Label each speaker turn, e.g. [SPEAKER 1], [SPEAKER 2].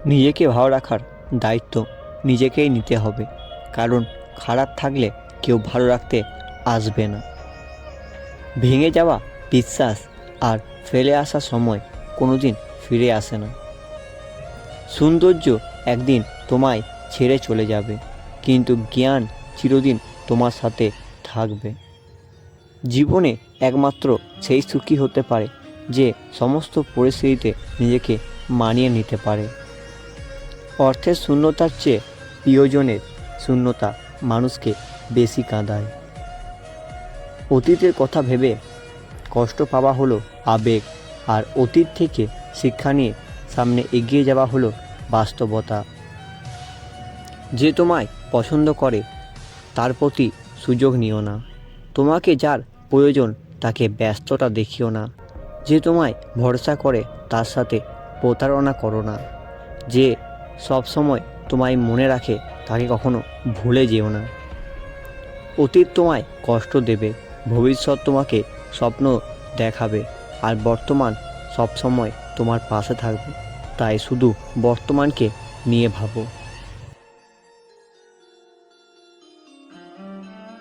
[SPEAKER 1] নিজেকে ভালো রাখার দায়িত্ব নিজেকেই নিতে হবে, কারণ খারাপ থাকলে কেউ ভালো রাখতে আসবে না। ভেঙে যাওয়া বিশ্বাস আর ফেলে আসা সময় কোনোদিন ফিরে আসে না। সৌন্দর্য একদিন তোমায় ছেড়ে চলে যাবে, কিন্তু জ্ঞান চিরদিন তোমার সাথে থাকবে। জীবনে একমাত্র সেই সুখী হতে পারে যে সমস্ত পরিস্থিতিতে নিজেকে মানিয়ে নিতে পারে। অর্থের শূন্যতার চেয়ে প্রিয়জনের শূন্যতা মানুষকে বেশি কাঁদায়। অতীতের কথা ভেবে কষ্ট পাওয়া হলো আবেগ, আর অতীত থেকে শিক্ষা নিয়ে সামনে এগিয়ে যাওয়া হলো বাস্তবতা। যে তোমায় পছন্দ করে তার প্রতি সুযোগ নিও না। তোমাকে যার প্রয়োজন তাকে ব্যস্ততা দেখিও না। যে তোমায় ভরসা করে তার সাথে প্রতারণা করো না। যে সব সময় তোমায় মনে রাখে তাকে কখনো ভুলে যেও না। অতীত তোমায় কষ্ট দেবে, ভবিষ্যৎ তোমাকে স্বপ্ন দেখাবে, আর বর্তমান সব সময় তোমার পাশে থাকবে। তাই শুধু বর্তমানকে নিয়ে ভাবো।